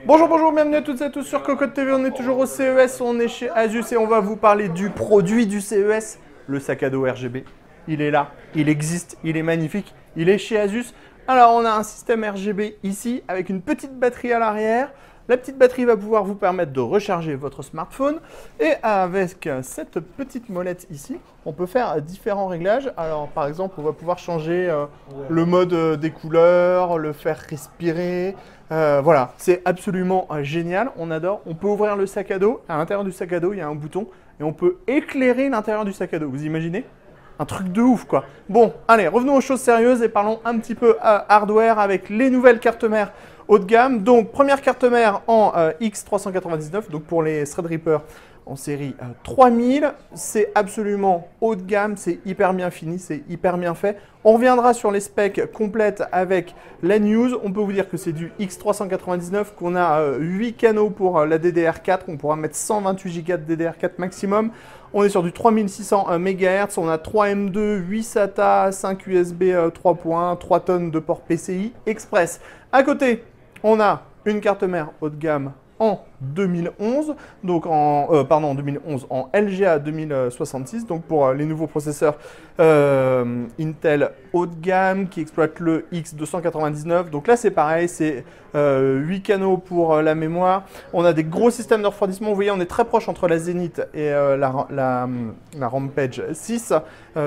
Bonjour, bonjour, bienvenue à toutes et à tous sur Cocotte TV, on est toujours au CES, on est chez Asus et on va vous parler du produit du CES, le sac à dos RGB. Il est là, il existe, il est magnifique, il est chez Asus. Alors on a un système RGB ici avec une petite batterie à l'arrière. La petite batterie va pouvoir vous permettre de recharger votre smartphone et avec cette petite molette ici, on peut faire différents réglages. Alors par exemple, on va pouvoir changer le mode des couleurs, le faire respirer. Voilà, c'est absolument génial, on adore. On peut ouvrir le sac à dos. À l'intérieur du sac à dos, il y a un bouton et on peut éclairer l'intérieur du sac à dos. Vous imaginez ? Un truc de ouf, quoi. Bon, allez, revenons aux choses sérieuses et parlons un petit peu hardware avec les nouvelles cartes mères haut de gamme. Donc, première carte mère en X399, donc pour les Threadripper en série 3000. C'est absolument haut de gamme, c'est hyper bien fini, c'est hyper bien fait. On reviendra sur les specs complètes avec la news. On peut vous dire que c'est du X399, qu'on a 8 canaux pour la DDR4. On pourra mettre 128 Go de DDR4 maximum. On est sur du 3600 MHz, on a 3 M2, 8 SATA, 5 USB 3.1, 3 tonnes de port PCI Express. À côté, on a une carte mère haut de gamme en 2011, donc en 2011 en LGA 2066, donc pour les nouveaux processeurs Intel haut de gamme qui exploitent le X299. Donc là c'est pareil, c'est 8 canaux pour la mémoire. On a des gros systèmes de refroidissement. Vous voyez, on est très proche entre la Zenith et la Rampage 6.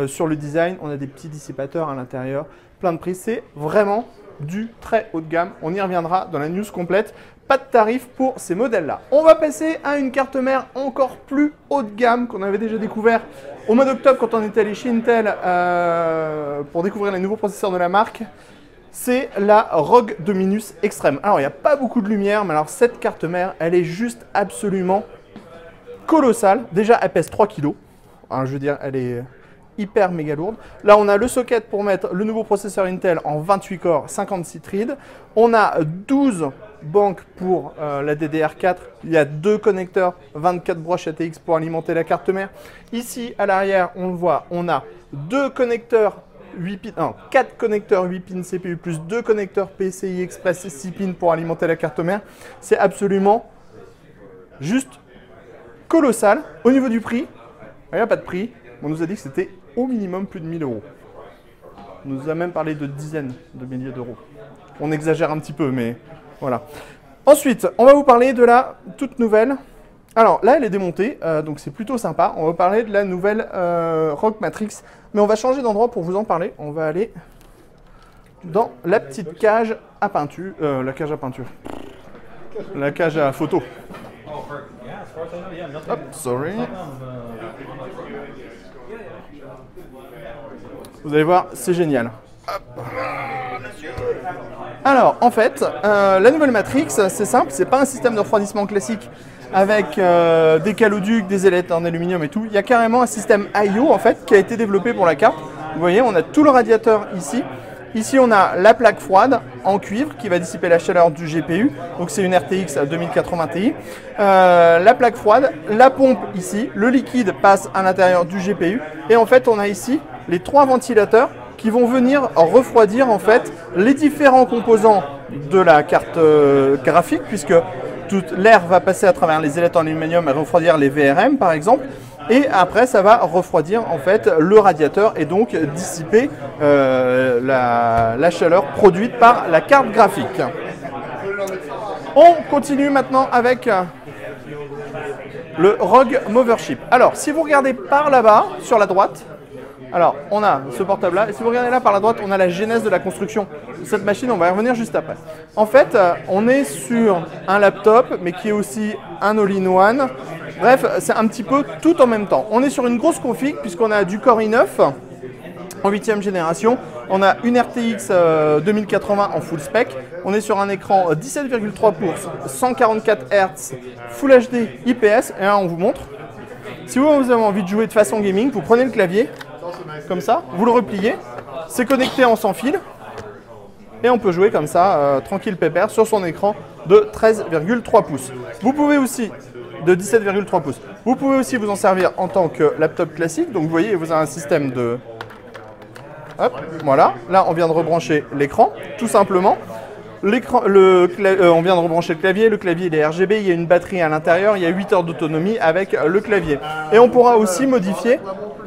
Sur le design, on a des petits dissipateurs à l'intérieur, plein de prix. C'est vraiment du très haut de gamme. On y reviendra dans la news complète. Pas de tarif pour ces modèles-là. On va passer à une carte mère encore plus haut de gamme qu'on avait déjà découvert au mois d'octobre quand on était allé chez Intel pour découvrir les nouveaux processeurs de la marque. C'est la ROG Dominus Extreme. Alors, il n'y a pas beaucoup de lumière, mais alors cette carte mère, elle est juste absolument colossale. Déjà, elle pèse 3 kg. Alors, je veux dire, elle est hyper méga lourde. Là, on a le socket pour mettre le nouveau processeur Intel en 28 corps, 56 threads. On a 12 banques pour la DDR4. Il y a 2 connecteurs, 24 broches ATX pour alimenter la carte mère. Ici, à l'arrière, on le voit, on a 2 connecteurs 8 pins, non, 4 connecteurs 8 pins CPU plus 2 connecteurs PCI Express 6 pins pour alimenter la carte mère. C'est absolument juste colossal. Au niveau du prix, il n'y a pas de prix. On nous a dit que c'était au minimum plus de 1000 €. On nous a même parlé de dizaines de milliers d'euros. On exagère un petit peu, mais voilà. Ensuite, on va vous parler de la toute nouvelle. Alors là, elle est démontée, donc c'est plutôt sympa. On va parler de la nouvelle ROG Matrix, mais on va changer d'endroit pour vous en parler. On va aller dans la petite cage à peinture. La cage à photo. Hop, sorry. Vous allez voir, c'est génial. Hop. Alors, en fait, la nouvelle Matrix, c'est simple, c'est pas un système de refroidissement classique avec des caloducs, des ailettes en aluminium et tout. Il y a carrément un système I/O en fait qui a été développé pour la carte. Vous voyez, on a tout le radiateur ici. Ici, on a la plaque froide en cuivre qui va dissiper la chaleur du GPU. Donc, c'est une RTX 2080 Ti. La plaque froide, la pompe ici, le liquide passe à l'intérieur du GPU. Et en fait, on a ici les 3 ventilateurs qui vont venir refroidir en fait les différents composants de la carte graphique, puisque toute l'air va passer à travers les ailettes en aluminium et refroidir les VRM par exemple. Et après, ça va refroidir en fait le radiateur et donc dissiper la chaleur produite par la carte graphique. On continue maintenant avec le ROG Mothership. Alors, si vous regardez par là-bas, sur la droite, alors on a ce portable-là, et si vous regardez là par la droite, on a la genèse de la construction de cette machine, on va y revenir juste après. En fait, on est sur un laptop, mais qui est aussi un all-in-one. Bref, c'est un petit peu tout en même temps. On est sur une grosse config, puisqu'on a du Core i9 en 8e génération. On a une RTX 2080 en full spec. On est sur un écran 17,3 pouces, 144 Hz, Full HD IPS. Et là, on vous montre. Si vous avez envie de jouer de façon gaming, vous prenez le clavier, comme ça, vous le repliez. C'est connecté en sans fil. Et on peut jouer comme ça, tranquille pépère, sur son écran de 13,3 pouces. Vous pouvez aussi, de 17,3 pouces. Vous pouvez aussi vous en servir en tant que laptop classique. Donc vous voyez, vous avez un système de... Hop, voilà. Là, on vient de rebrancher l'écran, tout simplement. L'écran, on vient de rebrancher le clavier il est RGB, il y a une batterie à l'intérieur, il y a 8 heures d'autonomie avec le clavier. Et on pourra aussi modifier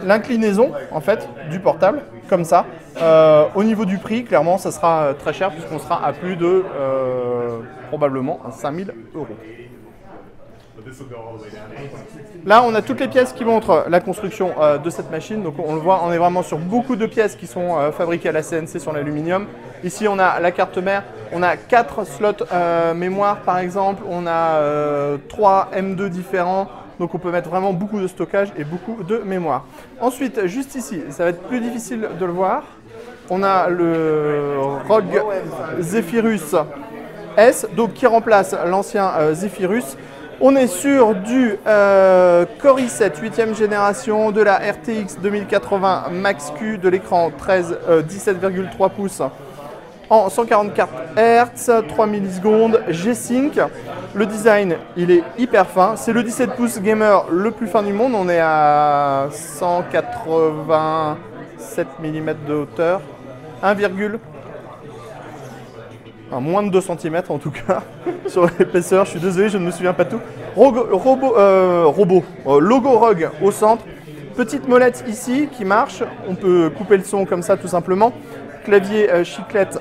l'inclinaison en fait du portable, comme ça. Au niveau du prix, clairement, ça sera très cher puisqu'on sera à plus de probablement 5000 €. Là, on a toutes les pièces qui montrent la construction de cette machine. Donc, on le voit, on est vraiment sur beaucoup de pièces qui sont fabriquées à la CNC sur l'aluminium. Ici, on a la carte mère. On a 4 slots mémoire, par exemple. On a 3 M2 différents. Donc, on peut mettre vraiment beaucoup de stockage et beaucoup de mémoire. Ensuite, juste ici, ça va être plus difficile de le voir. On a le ROG Zephyrus S, donc qui remplace l'ancien Zephyrus. On est sur du Core i7 8e génération, de la RTX 2080 Max Q, de l'écran 17,3 pouces en 144 Hz, 3 millisecondes, G-Sync. Le design, il est hyper fin. C'est le 17 pouces gamer le plus fin du monde. On est à 187 mm de hauteur, moins de 2 cm en tout cas sur l'épaisseur. Je suis désolé, je ne me souviens pas tout. Logo ROG au centre. Petite molette ici qui marche. On peut couper le son comme ça tout simplement. Clavier chiclette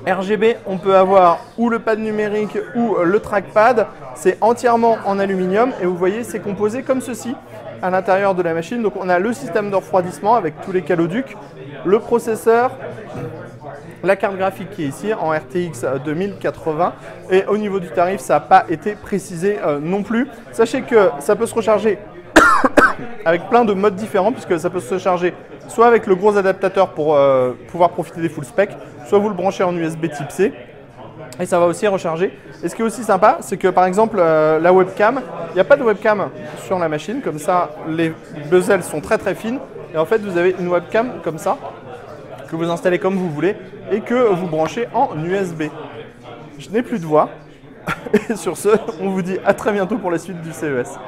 RGB. On peut avoir ou le pad numérique ou le trackpad. C'est entièrement en aluminium et vous voyez c'est composé comme ceci à l'intérieur de la machine. Donc on a le système de refroidissement avec tous les caloducs, le processeur, la carte graphique qui est ici en RTX 2080 et au niveau du tarif ça n'a pas été précisé non plus. Sachez que ça peut se recharger avec plein de modes différents puisque ça peut se charger soit avec le gros adaptateur pour pouvoir profiter des full spec, soit vous le branchez en USB type C et ça va aussi recharger. Et ce qui est aussi sympa c'est que par exemple la webcam, il n'y a pas de webcam sur la machine, comme ça les bezels sont très très fines et en fait vous avez une webcam comme ça que vous installez comme vous voulez et que vous branchez en USB. Je n'ai plus de voix. Et sur ce, on vous dit à très bientôt pour la suite du CES.